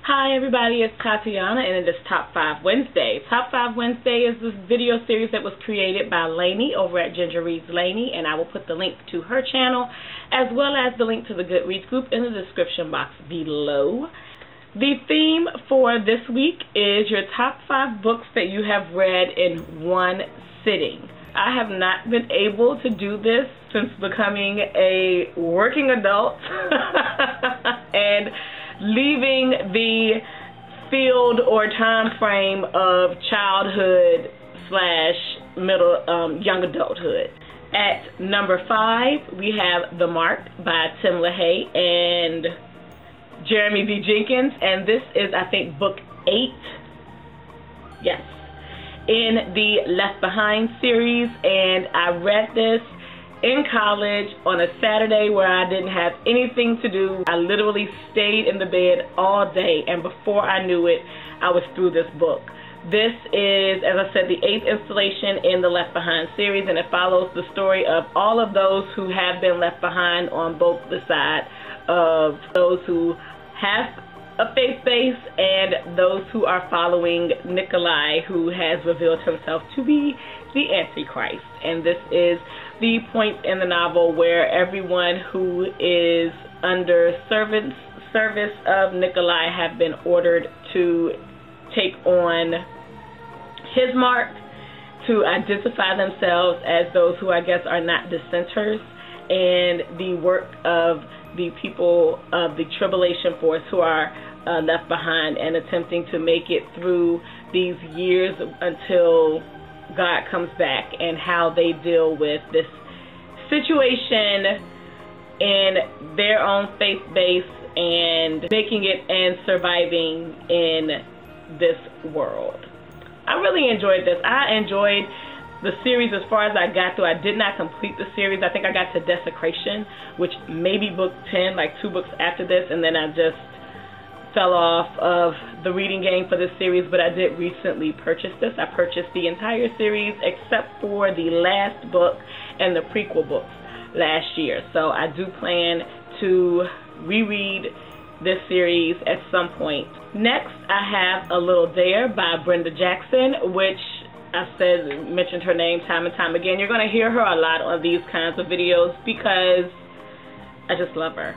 Hi everybody, it's Tatiana and it is Top 5 Wednesday. Top 5 Wednesday is this video series that was created by Lainey over at Ginger Reads Lainey, and I will put the link to her channel as well as the link to the Goodreads group in the description box below. The theme for this week is your top 5 books that you have read in one sitting. I have not been able to do this since becoming a working adult and leaving the field or time frame of childhood / middle young adulthood. At number 5, we have The Mark by Tim LaHaye and Jeremy V. Jenkins, and this is, I think, book 8. Yes, in the Left Behind series, and I read this in college on a Saturday where I didn't have anything to do. I literally stayed in the bed all day, and before I knew it, I was through this book. This is, as I said, the 8th installation in the Left Behind series, and it follows the story of all of those who have been left behind on both the side of those who have a faith base and those who are following Nikolai, who has revealed himself to be the Antichrist. And this is the point in the novel where everyone who is under service of Nikolai have been ordered to take on his mark, to identify themselves as those who I guess are not dissenters, and the work of the people of the Tribulation Force who are left behind and attempting to make it through these years until God comes back, and how they deal with this situation in their own faith base and making it and surviving in this world. I really enjoyed this. I enjoyed the series as far as I got through. I did not complete the series. I think I got to Desecration, which may be book 10, like 2 books after this, and then I just fell off of the reading game for this series, but I did recently purchase this. I purchased the entire series except for the last book and the prequel books last year. So I do plan to reread this series at some point. Next, I have A Little There by Brenda Jackson, which I mentioned her name time and time again. You're going to hear her a lot on these kinds of videos because I just love her.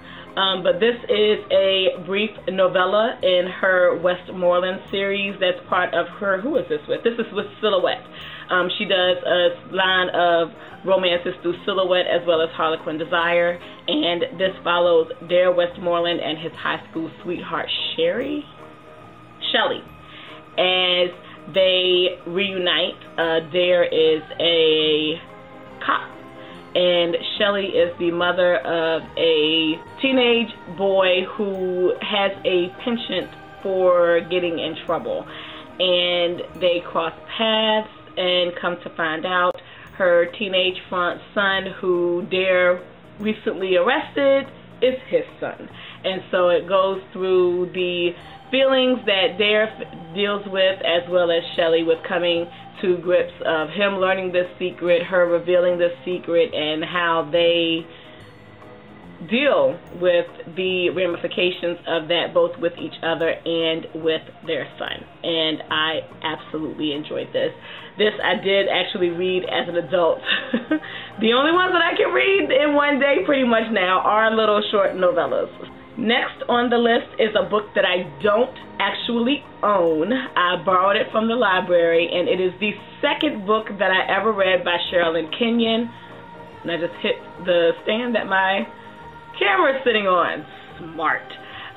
But this is a brief novella in her Westmoreland series that's part of her, who is this with? This is with Silhouette. She does a line of romances through Silhouette as well as Harlequin Desire, and this follows Dare Westmoreland and his high school sweetheart Shelly as they reunite. Dare is a cop, and Shelly is the mother of a teenage boy who has a penchant for getting in trouble. And they cross paths and come to find out her teenage son, who Dare recently arrested, is his son. And so it goes through the feelings that Dare deals with, as well as Shelly with coming to grips of him learning this secret, her revealing this secret, and how they deal with the ramifications of that, both with each other and with their son. And I absolutely enjoyed this. This I did actually read as an adult. The only ones that I can read in one day pretty much now are little short novellas. Next on the list is a book that I don't actually own. I borrowed it from the library, and it is the second book that I ever read by Sherilyn Kenyon. And I just hit the stand that my camera is sitting on. Smart.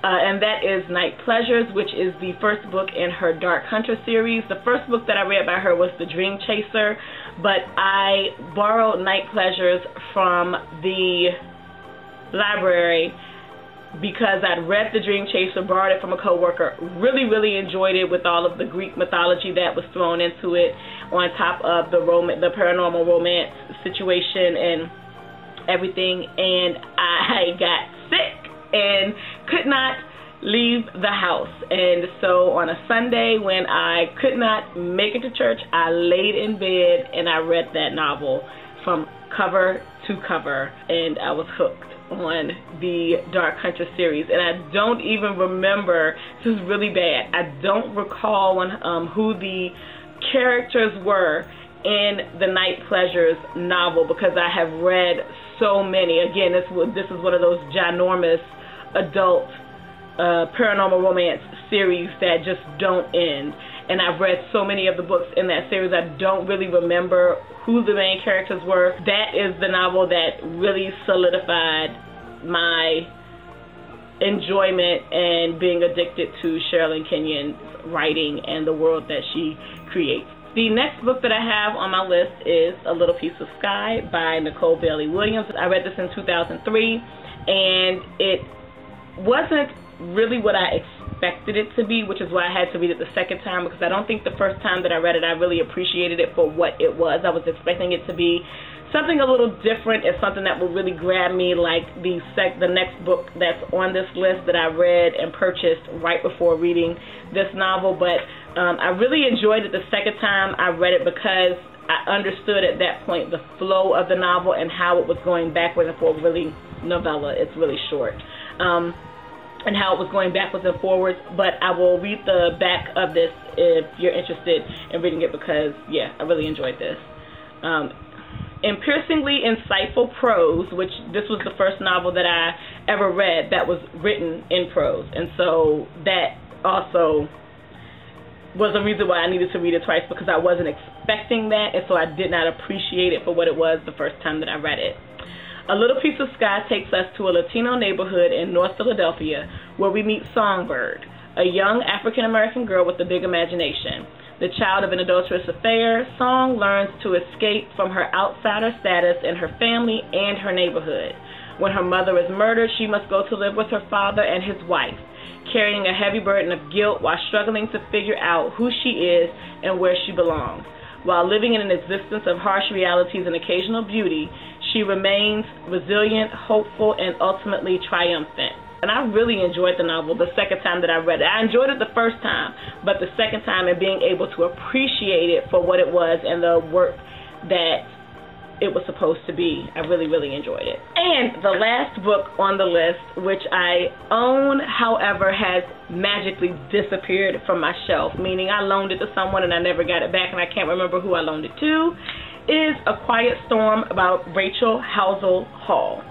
And that is Night Pleasures, which is the first book in her Dark Hunter series. The first book that I read by her was The Dream Chaser, but I borrowed Night Pleasures from the library because I'd read The Dream Chaser, borrowed it from a coworker, really enjoyed it with all of the Greek mythology that was thrown into it, on top of the paranormal romance situation and everything, and I got sick and could not leave the house. And so on a Sunday when I could not make it to church, I laid in bed and I read that novel from cover to cover, and I was hooked on the Dark Hunter series, and I don't even remember, this is really bad, I don't recall who the characters were in the Night Pleasures novel, because I have read so many. Again, this is one of those ginormous adult paranormal romance series that just don't end, and I've read so many of the books in that series, I don't really remember who the main characters were. That is the novel that really solidified my enjoyment and being addicted to Sherilyn Kenyon's writing and the world that she creates. The next book that I have on my list is A Little Piece of Sky by Nicole Bailey Williams. I read this in 2003, and it wasn't really what I expected it to be, which is why I had to read it the second time, because I don't think the first time that I read it I really appreciated it for what it was. I was expecting it to be something a little different and something that would really grab me, like the next book that's on this list that I read and purchased right before reading this novel. But I really enjoyed it the second time I read it, because I understood at that point the flow of the novel and how it was going backward and forward. Really, novella, it's really short. And how it was going backwards and forwards, but I will read the back of this if you're interested in reading it, because, yeah, I really enjoyed this. In piercingly insightful prose, which this was the first novel that I ever read that was written in prose, and so that also was a reason why I needed to read it twice, because I wasn't expecting that, and so I did not appreciate it for what it was the first time that I read it. A Little Piece of Sky takes us to a Latino neighborhood in North Philadelphia where we meet Songbird, a young African-American girl with a big imagination. The child of an adulterous affair, Song learns to escape from her outsider status in her family and her neighborhood. When her mother is murdered, she must go to live with her father and his wife, carrying a heavy burden of guilt while struggling to figure out who she is and where she belongs. While living in an existence of harsh realities and occasional beauty, she remains resilient, hopeful, and ultimately triumphant. And I really enjoyed the novel the second time that I read it. I enjoyed it the first time, but the second time, and being able to appreciate it for what it was and the work that it was supposed to be, I really, really enjoyed it. And the last book on the list, which I own, however, has magically disappeared from my shelf, meaning I loaned it to someone and I never got it back, and I can't remember who I loaned it to, is A Quiet Storm about Rachel Halsell Hall.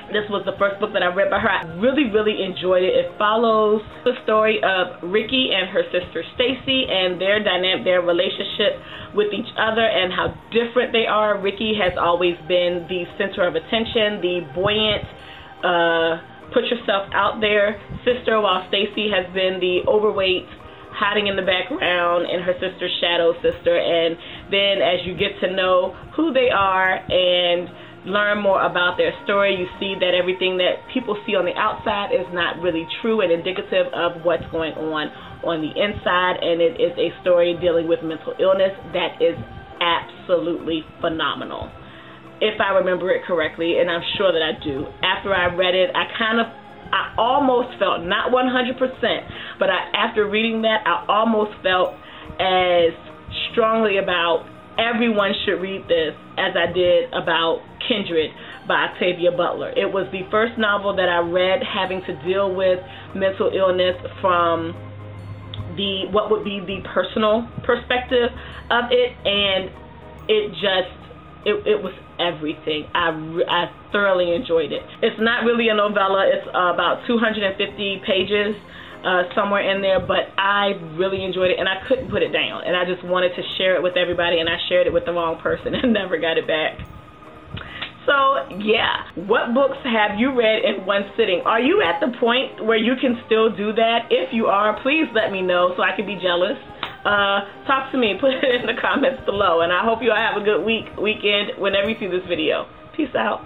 This was the first book that I read by her. I really, really enjoyed it. It follows the story of Ricky and her sister Stacy and their dynamic, their relationship with each other, and how different they are. Ricky has always been the center of attention, the buoyant, put yourself out there sister, while Stacy has been the overweight, hiding in the background, and her sister's shadow sister. And then as you get to know who they are and learn more about their story, you see that everything that people see on the outside is not really true and indicative of what's going on the inside, and it is a story dealing with mental illness that is absolutely phenomenal, if I remember it correctly, and I'm sure that I do. After I read it, I almost felt, not 100%, but after reading that, I almost felt as strongly about everyone should read this as I did about Kindred by Octavia Butler. It was the first novel that I read having to deal with mental illness from what would be the personal perspective of it, and it was everything. I thoroughly enjoyed it. It's not really a novella. It's about 250 pages, somewhere in there, but I really enjoyed it, and I couldn't put it down, and I just wanted to share it with everybody, and I shared it with the wrong person and never got it back. So yeah, what books have you read in one sitting? Are you at the point where you can still do that? If you are, please let me know so I can be jealous. Talk to me, put it in the comments below, and I hope you all have a good weekend whenever you see this video. Peace out.